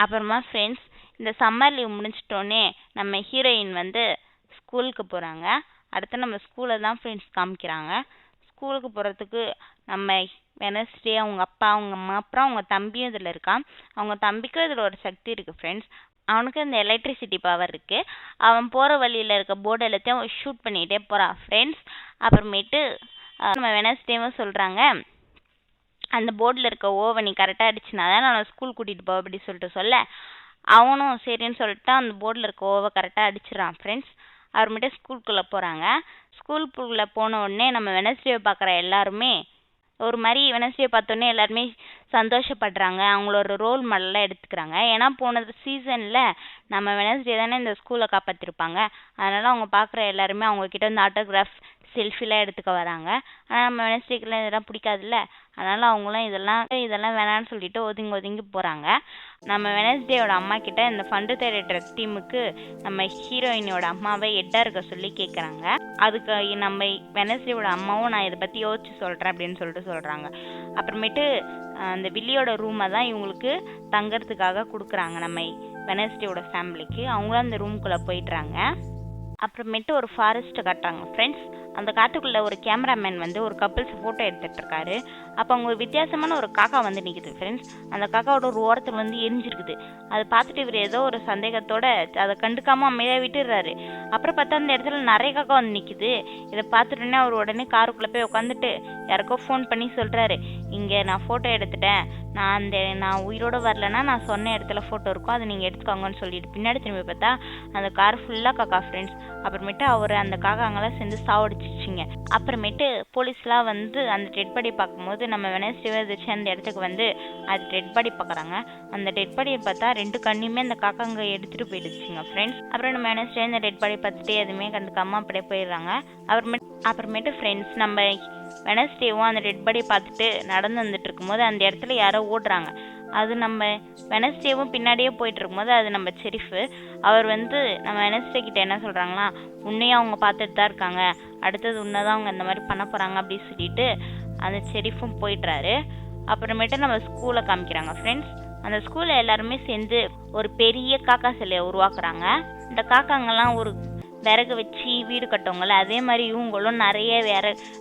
அப்புறமா ஃப்ரெண்ட்ஸ் இந்த summer leave முடிஞ்சிட்டோன்னே நம்ம ஹீரோயின் வந்து ஸ்கூலுக்கு போகிறாங்க. அடுத்து நம்ம ஸ்கூலை தான் ஃப்ரெண்ட்ஸ் காமிக்கிறாங்க. ஸ்கூலுக்கு போகிறதுக்கு நம்ம வெனஸ்டே அவங்க அப்பா அவங்க அம்மா அப்புறம் அவங்க தம்பியும் இதில் இருக்கான். அவங்க தம்பிக்கும் இதில் ஒரு சக்தி இருக்குது ஃப்ரெண்ட்ஸ். அவனுக்கு இந்த எலக்ட்ரிசிட்டி பவர் இருக்குது. அவன் போகிற வழியில் இருக்க போர்டு எல்லாத்தையும் அவன் ஷூட் பண்ணிகிட்டே போகிறான் ஃப்ரெண்ட்ஸ். அப்புறமேட்டு நம்ம வெனஸ்டேவும் சொல்கிறாங்க, அந்த போர்டில் இருக்க ஓவை நீ கரெக்டாக அடிச்சுனா தான் நான் ஸ்கூல் கூட்டிகிட்டு போவேன் அப்படி சொல்ல அவனும் சரின்னு சொல்லிட்டு அந்த போர்டில் இருக்க ஓவை கரெக்டாக அடிச்சிடறான் ஃப்ரெண்ட்ஸ். அப்புறமேட்டு ஸ்கூலுக்குள்ளே போகிறாங்க. ஸ்கூலுக்குள்ளே போன உடனே நம்ம வெனஸ்டேவை பார்க்குற எல்லாருமே ஒரு மாதிரி வெனஸ்டே பார்த்தோன்னே எல்லாருமே சந்தோஷப்படுறாங்க. அவங்களோட ரோல் மாடலாக எடுத்துக்கிறாங்க. ஏன்னா போன சீசனில் நம்ம வெனஸ்டே தானே இந்த ஸ்கூலை காப்பாற்றிருப்பாங்க. அதனால் அவங்க பார்க்குற எல்லாருமே அவங்கக்கிட்ட வந்து ஆட்டோகிராஃப் செல்ஃபிலாம் எடுத்துக்க வராங்க. ஆனால் நம்ம வெனஸ்டேக்கெல்லாம் இதெல்லாம் பிடிக்காதுல்ல, அதனால் அவங்களும் இதெல்லாம் வேணான்னு சொல்லிட்டு ஒதுங்கி போகிறாங்க. நம்ம வெனஸ்டேயோட அம்மா கிட்ட இந்த ஃபண்டு தேடுற டீமுக்கு நம்ம ஹீரோயினோட அம்மாவை ஹெட்டாக இருக்க சொல்லி கேட்குறாங்க. அதுக்கு நம்ம வெனஸ்டேயோட அம்மாவும் நான் இதை பற்றி யோசிச்சு சொல்கிறேன் அப்படின்னு சொல்கிறாங்க. அப்புறமேட்டு அந்த வில்லியோட ரூமை தான் இவங்களுக்கு தங்கறதுக்காக கொடுக்குறாங்க நம்ம வெனஸ்டேயோட ஃபேமிலிக்கு. அவங்களும் அந்த ரூம்குள்ளே போயிடுறாங்க. அப்புறமேட்டு ஒரு ஃபாரஸ்ட்டை காட்டுறாங்க ஃப்ரெண்ட்ஸ். அந்த காட்டுக்குள்ளே ஒரு கேமராமேன் வந்து ஒரு கப்பிள்ஸ் ஃபோட்டோ எடுத்துகிட்டு இருக்காரு. அப்போ அவங்க ஒரு வித்தியாசமான ஒரு காக்கா வந்து நிற்குது ஃப்ரெண்ட்ஸ். அந்த காக்காவோட ஒரு ஓரத்தில் வந்து எரிஞ்சிருக்குது. அதை பார்த்துட்டு இவர் ஏதோ ஒரு சந்தேகத்தோட அதை கண்டுக்காமல் அமைதியாக விட்டுடுறாரு. அப்புறம் பார்த்தா அந்த இடத்துல நிறைய காக்கா வந்து நிற்குது. இதை பார்த்துட்டோன்னே அவர் உடனே காருக்குள்ளே போய் உட்காந்துட்டு யாருக்கோ ஃபோன் பண்ணி சொல்கிறாரு, இங்கே நான் ஃபோட்டோ எடுத்துட்டேன், நான் உயிரோடு வரலன்னா நான் சொன்ன இடத்துல ஃபோட்டோ இருக்கும், அதை நீங்கள் எடுத்துக்கோங்கன்னு சொல்லிட்டு பின்னாடி திரும்பி பார்த்தா அந்த கார் ஃபுல்லாக காக்கா ஃப்ரெண்ட்ஸ். அப்புறமேட்டு அவர் அந்த காக்காங்கெல்லாம் சேர்ந்து சாவடிச்சிச்சிங்க. அப்புறமேட்டு போலீஸ்லாம் வந்து அந்த டெட் பாடி பார்க்கும்போது நம்ம வெனஸ்டே வச்சு அந்த இடத்துக்கு வந்து அது டெட் பாடி பார்க்குறாங்க. அந்த டெட் பாடியை பார்த்தா 2 கண்ணையுமே அந்த காக்காங்க எடுத்துகிட்டு போயிடுச்சுங்க ஃப்ரெண்ட்ஸ். அப்புறம் நம்ம வெனஸ்டே அந்த டெட் பாடி பார்த்துட்டு எதுவுமே கண்டுக்காமல் அப்படியே போயிடுறாங்க. அப்புறமேட்டு ஃப்ரெண்ட்ஸ் நம்ம வெனஸ்டேவும் அந்த டெட் பாடி பார்த்துட்டு நடந்து வந்துட்டு இருக்கும்போது அந்த இடத்துல யாரோ ஓடுறாங்க. அது நம்ம வெனஸ்டேவும் பின்னாடியே போயிட்டு இருக்கும்போது அது நம்ம செரிஃபு. அவர் வந்து நம்ம வெனஸ்டே கிட்ட என்ன சொல்கிறாங்களா, உன்னையும் அவங்க பார்த்துட்டு தான் இருக்காங்க, அடுத்தது உன்னதான் அவங்க இந்த மாதிரி பண்ண போகிறாங்க அப்படின்னு சொல்லிட்டு அந்த செரிஃபும் போயிடுறாரு. அப்புறமேட்டு நம்ம ஸ்கூலை காமிக்கிறாங்க ஃப்ரெண்ட்ஸ். அந்த ஸ்கூலில் எல்லாருமே சேர்ந்து ஒரு பெரிய காக்கா சிலையை உருவாக்குறாங்க. இந்த காக்காங்கெல்லாம் ஒரு விறகு வச்சு வீடு கட்டுவாங்கள்ல, அதே மாதிரி இவங்களும் நிறைய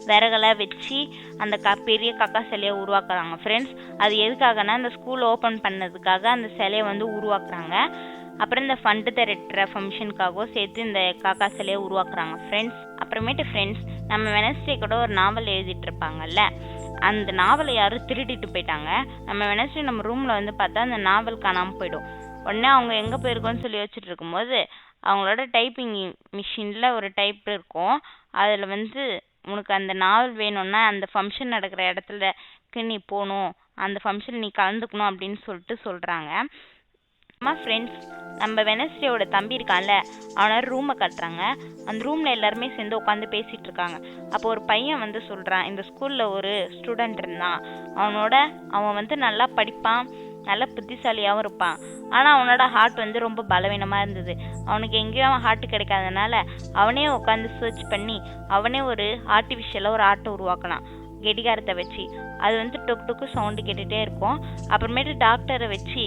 விறகெல்லாம் வச்சு அந்த பெரிய காக்கா சிலையை உருவாக்குறாங்க ஃப்ரெண்ட்ஸ். அது எதுக்காகனா அந்த ஸ்கூல் ஓப்பன் பண்ணதுக்காக அந்த சிலையை வந்து உருவாக்குறாங்க. அப்புறம் இந்த ஃபண்டு திரட்டுற ஃபங்க்ஷனுக்காகவும் சேர்த்து இந்த காக்கா சிலையை உருவாக்குறாங்க ஃப்ரெண்ட்ஸ். அப்புறமேட்டு ஃப்ரெண்ட்ஸ் நம்ம வெனஸ்டே கூட ஒரு நாவல் எழுதிட்டு இருப்பாங்கல்ல, அந்த நாவலை யாரும் திருடிட்டு போயிட்டாங்க. நம்ம வெனஸ்டே நம்ம ரூமில் வந்து பார்த்தா அந்த நாவல் காணாமல் போயிடும். உடனே அவங்க எங்கே போயிருக்கோன்னு சொல்லி வச்சுட்டு இருக்கும்போது அவங்களோட டைப்பிங் மிஷினில் ஒரு டைப் இருக்கும். அதில் வந்து உனக்கு அந்த நாவல் வேணும்னா அந்த ஃபங்க்ஷன் நடக்கிற இடத்துலக்கு நீ போகணும், அந்த ஃபங்க்ஷன் நீ கலந்துக்கணும் அப்படின்னு சொல்கிறாங்க. அம்மா ஃப்ரெண்ட்ஸ் நம்ம வெனஸ்டேயோட தம்பி இருக்கான்ல, அவனோட ரூமை கட்டுறாங்க. அந்த ரூமில் எல்லாருமே சேர்ந்து உட்காந்து பேசிகிட்டு இருக்காங்க. அப்போ ஒரு பையன் வந்து சொல்கிறான், இந்த ஸ்கூலில் ஒரு ஸ்டூடெண்ட் இருந்தான், அவன் வந்து நல்லா படிப்பான், நல்ல புத்திசாலியாகவும் இருப்பான், ஆனால் அவனோட ஹார்ட் வந்து ரொம்ப பலவீனமாக இருந்தது. அவனுக்கு எங்கேயும் அவன் ஹார்ட் கிடைக்காதனால அவனே உட்காந்து சர்ச் பண்ணி அவனே ஒரு ஆர்டிஃபிஷியலாக ஒரு ஆர்ட்டை உருவாக்கினான் கெடிகாரத்தை வச்சு. அது வந்து டொக்கு டொக்கு சவுண்டு கேட்டுகிட்டே இருக்கும். அப்புறமேட்டு டாக்டரை வச்சு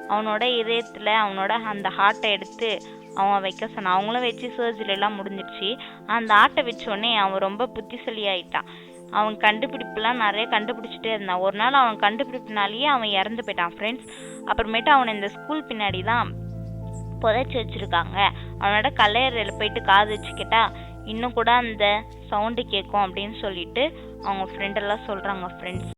அவனோட இதயத்தில் அவனோட அந்த ஹார்ட்டை எடுத்து அவன் வைக்க சொன்னான். அவங்களும் வச்சு சர்ஜரிலாம் முடிஞ்சிடுச்சு. அந்த ஆர்ட்டை வச்சோடனே அவன் ரொம்ப புத்திசாலியாயிட்டான். அவன் கண்டுபிடிப்புலாம் நிறைய கண்டுபிடிச்சிட்டே இருந்தான். ஒரு நாள் அவன் கண்டுபிடிப்புனாலேயே அவன் இறந்து போயிட்டான் ஃப்ரெண்ட்ஸ். அப்புறமேட்டு அவனை இந்த ஸ்கூல் பின்னாடி தான் புதைச்சி வச்சுருக்காங்க. அவனோட கல்லையறையில் போயிட்டு காது வச்சுக்கிட்டா இன்னும் கூட அந்த சவுண்டு கேட்கும் அப்படின்னு சொல்லிட்டு அவங்க ஃப்ரெண்டெல்லாம் சொல்கிறாங்க ஃப்ரெண்ட்ஸ்.